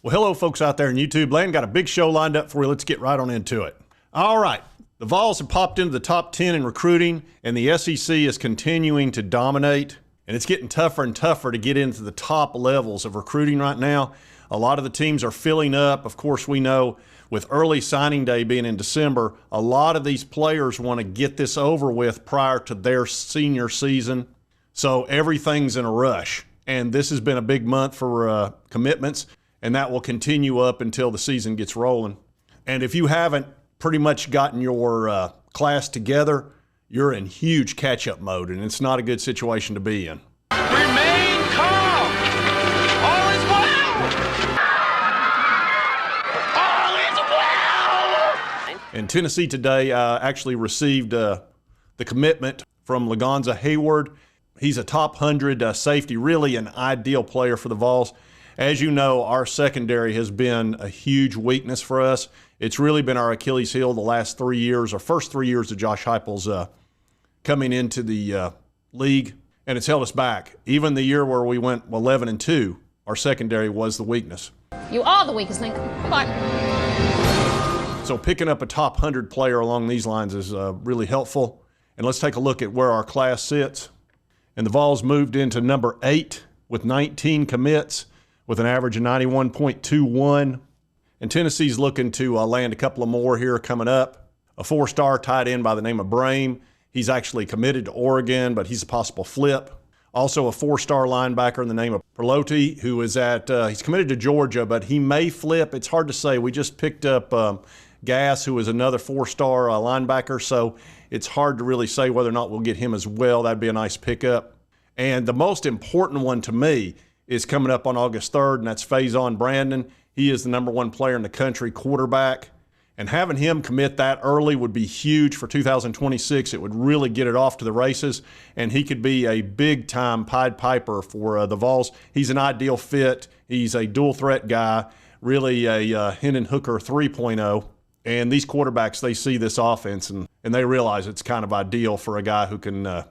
Well, hello, folks out there in YouTube land. Got a big show lined up for you. Let's get right on into it. All right. The Vols have popped into the top 10 in recruiting, and the SEC is continuing to dominate. And it's getting tougher and tougher to get into the top levels of recruiting right now. A lot of the teams are filling up. Of course, we know with early signing day being in December, a lot of these players want to get this over with prior to their senior season. So everything's in a rush. And this has been a big month for commitments. And that will continue up until the season gets rolling. And if you haven't pretty much gotten your class together, you're in huge catch-up mode, and it's not a good situation to be in. Remain calm. All is well. All is well. And Tennessee today actually received the commitment from Lagonza Hayward. He's a top 100 safety, really an ideal player for the Vols. As you know, our secondary has been a huge weakness for us. It's really been our Achilles heel the last 3 years, or first 3 years of Josh Heupel's coming into the league, and it's held us back. Even the year where we went 11-2, our secondary was the weakness. You are the weakest link. Goodbye. So picking up a top 100 player along these lines is really helpful. And let's take a look at where our class sits. And the Vols moved into number 8 with 19 commits, with an average of 91.21. And Tennessee's looking to land a couple of more here coming up. A 4-star tight end by the name of Brame. He's actually committed to Oregon, but he's a possible flip. Also a 4-star linebacker in the name of Perlotti, who is he's committed to Georgia, but he may flip. It's hard to say. We just picked up Gass, who is another 4-star linebacker, so it's hard to really say whether or not we'll get him as well. That'd be a nice pickup. And the most important one to me is coming up on August 3rd, and that's Faison Brandon. He is the #1 player in the country, quarterback. And having him commit that early would be huge for 2026. It would really get it off to the races, and he could be a big-time Pied Piper for the Vols. He's an ideal fit. He's a dual-threat guy, really a Hendon Hooker 3.0. And these quarterbacks, they see this offense, and they realize it's kind of ideal for a guy who can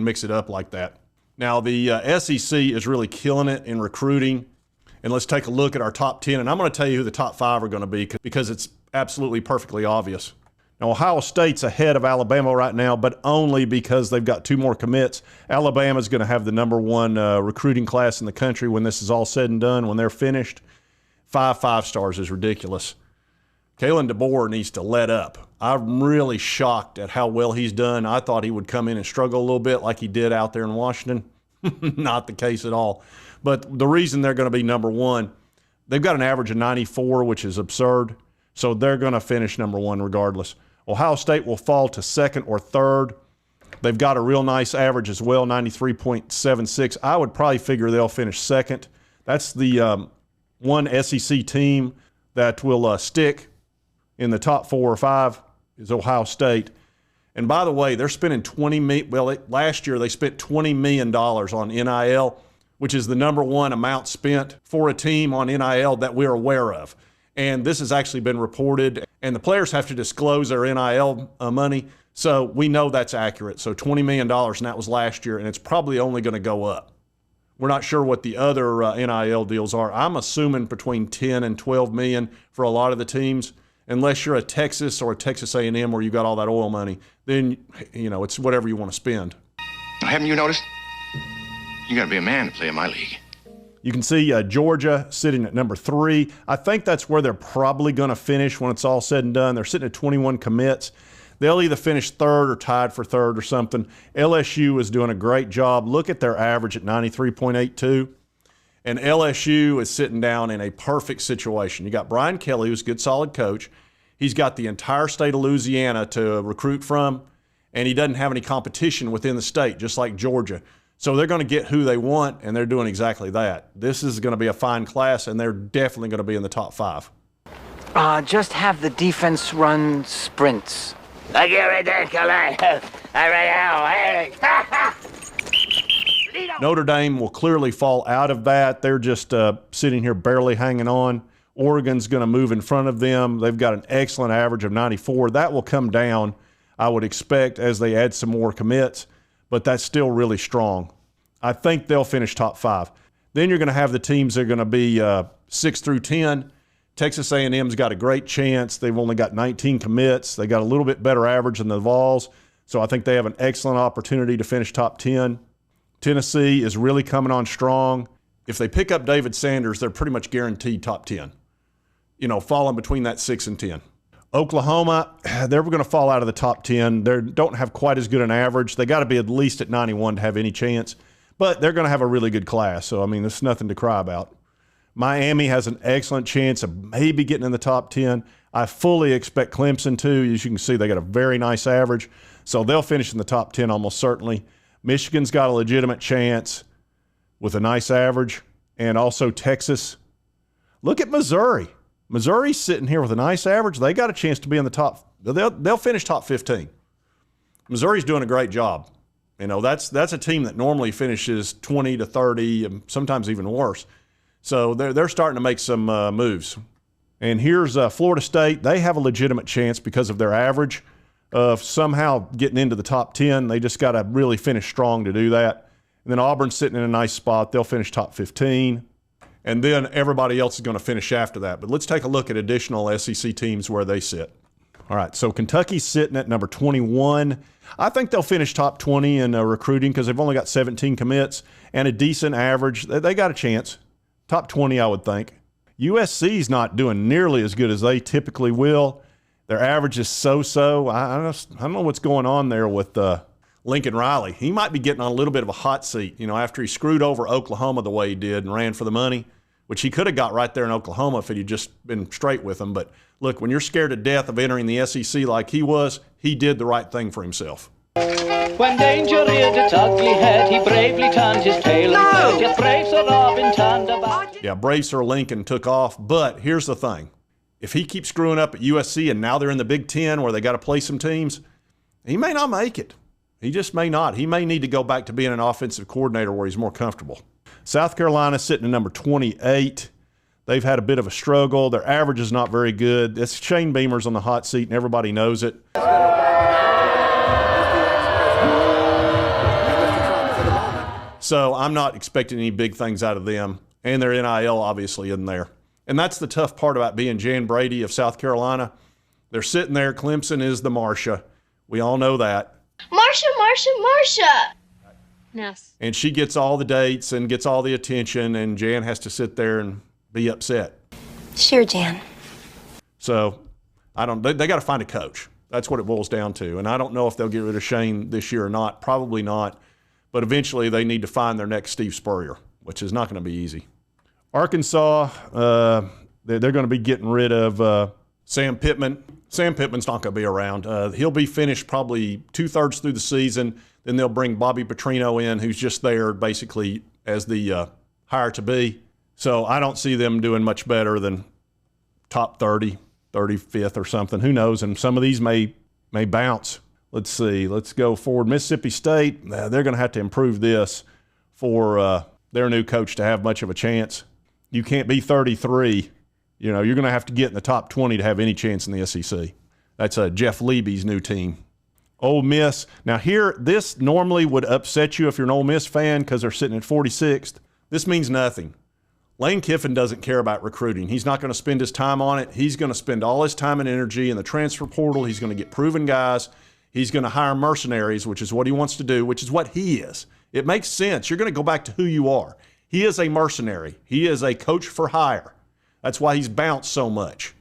mix it up like that. Now, the SEC is really killing it in recruiting. And let's take a look at our top 10. And I'm going to tell you who the top 5 are going to be because it's absolutely perfectly obvious. Now, Ohio State's ahead of Alabama right now, but only because they've got 2 more commits. Alabama's going to have the #1 recruiting class in the country when this is all said and done, when they're finished. 5 stars is ridiculous. Kalen DeBoer needs to let up. I'm really shocked at how well he's done. I thought he would come in and struggle a little bit like he did out there in Washington. Not the case at all. But the reason they're going to be #1, they've got an average of 94, which is absurd. So they're going to finish #1 regardless. Ohio State will fall to 2nd or 3rd. They've got a real nice average as well, 93.76. I would probably figure they'll finish 2nd. That's the one SEC team that will stick in the top 4 or 5 is Ohio State. And by the way, they're spending last year they spent $20 million on NIL, which is the #1 amount spent for a team on NIL that we're aware of. And this has actually been reported, and the players have to disclose their NIL money, so we know that's accurate. So $20 million, and that was last year, and it's probably only going to go up. We're not sure what the other NIL deals are. I'm assuming between 10 and 12 million for a lot of the teams. Unless you're a Texas or a Texas A&M where you got all that oil money, then, it's whatever you want to spend. Haven't you noticed? You got to be a man to play in my league. You can see Georgia sitting at #3. I think that's where they're probably going to finish when it's all said and done. They're sitting at 21 commits. They'll either finish 3rd or tied for 3rd or something. LSU is doing a great job. Look at their average at 93.82. And LSU is sitting down in a perfect situation. You got Brian Kelly, who's a good, solid coach. He's got the entire state of Louisiana to recruit from, and he doesn't have any competition within the state, just like Georgia. So they're going to get who they want, and they're doing exactly that. This is going to be a fine class, and they're definitely going to be in the top 5. Just have the defense run sprints. Notre Dame will clearly fall out of that. They're just sitting here barely hanging on. Oregon's going to move in front of them. They've got an excellent average of 94. That will come down, I would expect, as they add some more commits, but that's still really strong. I think they'll finish top 5. Then you're going to have the teams that are going to be 6 through 10. Texas A&M's got a great chance. They've only got 19 commits. They got a little bit better average than the Vols, so I think they have an excellent opportunity to finish top 10. Tennessee is really coming on strong. If they pick up David Sanders, they're pretty much guaranteed top 10, falling between that 6 and 10. Oklahoma, they're going to fall out of the top 10. They don't have quite as good an average. They got to be at least at 91 to have any chance, but they're going to have a really good class, so, there's nothing to cry about. Miami has an excellent chance of maybe getting in the top 10. I fully expect Clemson to. As you can see, they got a very nice average, so they'll finish in the top 10 almost certainly. Michigan's got a legitimate chance with a nice average, and also Texas. Look at Missouri. Missouri's sitting here with a nice average. They got a chance to be in the top. They'll finish top 15. Missouri's doing a great job. That's a team that normally finishes 20 to 30, and sometimes even worse. So they're starting to make some moves. And here's Florida State. They have a legitimate chance because of their average of somehow getting into the top 10. They just got to really finish strong to do that. And then Auburn's sitting in a nice spot. They'll finish top 15. And then everybody else is going to finish after that. But let's take a look at additional SEC teams where they sit. All right, so Kentucky's sitting at number 21. I think they'll finish top 20 in recruiting because they've only got 17 commits and a decent average. They got a chance. Top 20, I would think. USC's not doing nearly as good as they typically will. Their average is so-so. I don't know what's going on there with Lincoln Riley. He might be getting on a little bit of a hot seat, after he screwed over Oklahoma the way he did and ran for the money, which he could have got right there in Oklahoma if he'd just been straight with them. But look, when you're scared to death of entering the SEC like he was, he did the right thing for himself. When danger reared its ugly head, he bravely turned his tail and fled. Yet brave Sir Robin turned about. Yeah, brave Sir Lincoln took off. But here's the thing. If he keeps screwing up at USC and now they're in the Big Ten where they got to play some teams, he may not make it. He just may not. He may need to go back to being an offensive coordinator where he's more comfortable. South Carolina sitting at number 28. They've had a bit of a struggle. Their average is not very good. It's Shane Beamer's on the hot seat, and everybody knows it. So I'm not expecting any big things out of them. And their NIL obviously isn't there. And that's the tough part about being Jan Brady of South Carolina. They're sitting there. Clemson is the Marsha. We all know that. Marsha. Yes. And she gets all the dates and gets all the attention, and Jan has to sit there and be upset. Sure, Jan. So they got to find a coach. That's what it boils down to. And I don't know if they'll get rid of Shane this year or not. Probably not. But eventually they need to find their next Steve Spurrier, which is not going to be easy. Arkansas, they're going to be getting rid of Sam Pittman. Sam Pittman's not going to be around. He'll be finished probably 2/3 through the season. Then they'll bring Bobby Petrino in, who's just there basically as the hire to be. So I don't see them doing much better than top 30, 35th or something. Who knows? And some of these may bounce. Let's see. Let's go forward. Mississippi State, they're going to have to improve this for their new coach to have much of a chance. You can't be 33. You're going to have to get in the top 20 to have any chance in the SEC. That's Jeff Levy's new team. Ole Miss. Now here, this normally would upset you if you're an Ole Miss fan because they're sitting at 46th. This means nothing. Lane Kiffin doesn't care about recruiting. He's not going to spend his time on it. He's going to spend all his time and energy in the transfer portal. He's going to get proven guys. He's going to hire mercenaries, which is what he wants to do, which is what he is. It makes sense. You're going to go back to who you are. He is a mercenary. He is a coach for hire. That's why he's bounced so much.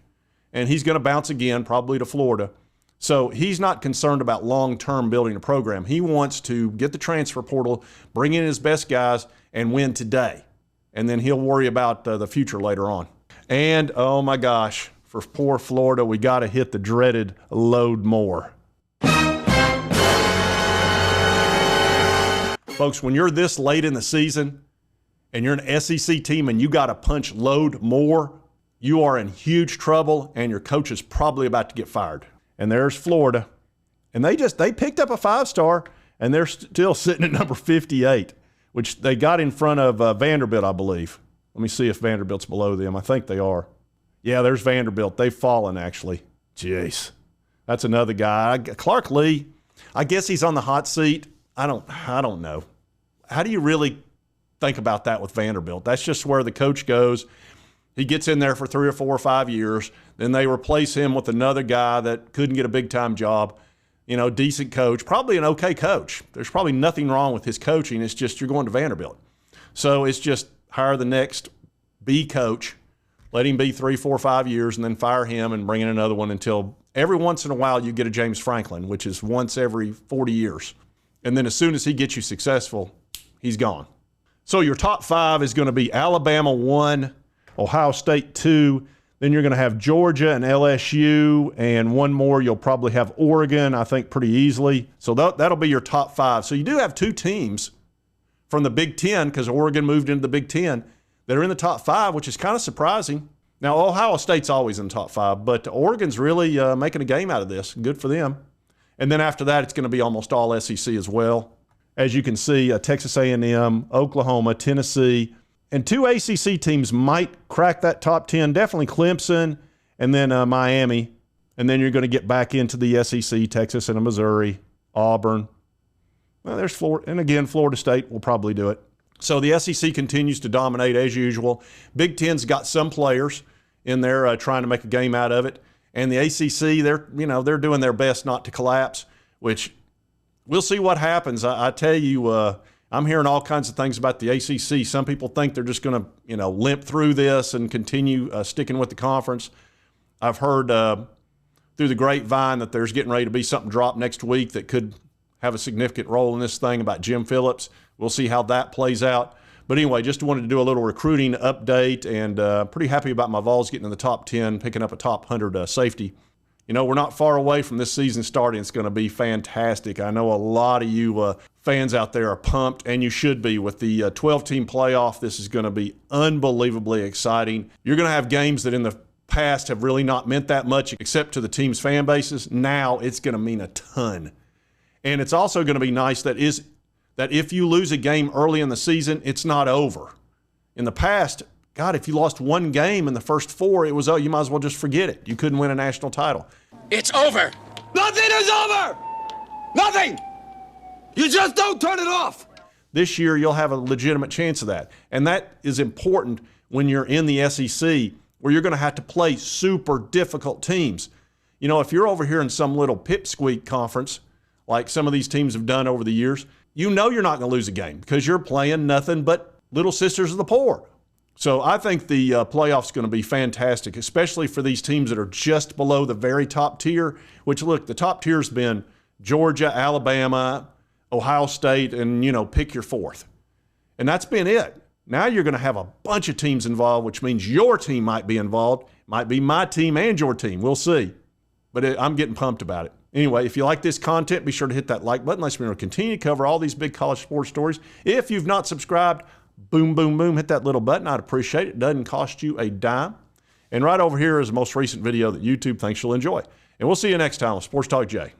And he's going to bounce again, probably to Florida. So he's not concerned about long-term building a program. He wants to get the transfer portal, bring in his best guys, and win today. And then he'll worry about the future later on. And, oh my gosh, for poor Florida, we got to hit the dreaded load more. Folks, when you're this late in the season and you're an SEC team and you got to punch load more, you are in huge trouble and your coach is probably about to get fired. And there's Florida. And they picked up a 5-star and they're still sitting at number 58, which they got in front of Vanderbilt, I believe. Let me see if Vanderbilt's below them. I think they are. Yeah, there's Vanderbilt. They've fallen, actually. Jeez. That's another guy. Clark Lee, I guess he's on the hot seat. I don't know. How do you really think about that with Vanderbilt. That's just where the coach goes. He gets in there for 3 or 4 or 5 years. Then they replace him with another guy that couldn't get a big-time job. Decent coach, probably an okay coach. There's probably nothing wrong with his coaching. It's just you're going to Vanderbilt. So it's just hire the next B coach, let him be 3, 4, 5 years, and then fire him and bring in another one until every once in a while you get a James Franklin, which is once every 40 years. And then as soon as he gets you successful, he's gone. So your top 5 is going to be Alabama 1, Ohio State 2, then you're going to have Georgia and LSU, and one more. You'll probably have Oregon, I think, pretty easily. So that'll be your top 5. So you do have 2 teams from the Big Ten, because Oregon moved into the Big Ten, that are in the top 5, which is kind of surprising. Now, Ohio State's always in the top 5, but Oregon's really making a game out of this. Good for them. And then after that, it's going to be almost all SEC as well. As you can see, Texas A&M, Oklahoma, Tennessee, and 2 ACC teams might crack that top 10. Definitely Clemson, and then Miami. And then you're going to get back into the SEC, Texas and Missouri, Auburn. Well, there's Florida, and again, Florida State will probably do it. So the SEC continues to dominate as usual. Big Ten's got some players in there trying to make a game out of it, and the ACC, they're doing their best not to collapse. Which we'll see what happens. I tell you, I'm hearing all kinds of things about the ACC. Some people think they're just going to limp through this and continue sticking with the conference. I've heard through the grapevine that there's getting ready to be something dropped next week that could have a significant role in this thing about Jim Phillips. We'll see how that plays out. But anyway, just wanted to do a little recruiting update, and pretty happy about my Vols getting in the top 10, picking up a top 100 safety. We're not far away from this season starting. It's going to be fantastic. I know a lot of you fans out there are pumped, and you should be. With the 12-team playoff, this is going to be unbelievably exciting. You're going to have games that in the past have really not meant that much except to the team's fan bases. Now it's going to mean a ton. And it's also going to be nice that if you lose a game early in the season, it's not over. In the past, God, if you lost one game in the first 4, it was, you might as well just forget it. You couldn't win a national title. It's over. Nothing is over. Nothing. You just don't turn it off. This year, you'll have a legitimate chance of that. And that is important when you're in the SEC, where you're going to have to play super difficult teams. If you're over here in some little pipsqueak conference, like some of these teams have done over the years, you're not going to lose a game because you're playing nothing but little sisters of the poor. So I think the playoff's going to be fantastic, especially for these teams that are just below the very top tier, which, look, the top tier's been Georgia, Alabama, Ohio State, and, pick your 4th. And that's been it. Now you're going to have a bunch of teams involved, which means your team might be involved. Might be my team and your team. We'll see. But I'm getting pumped about it. Anyway, if you like this content, be sure to hit that like button. Let's continue to cover all these big college sports stories. If you've not subscribed, boom, boom, boom, hit that little button. I'd appreciate it. It doesn't cost you a dime. And right over here is the most recent video that YouTube thinks you'll enjoy. And we'll see you next time on Sports Talk Jay.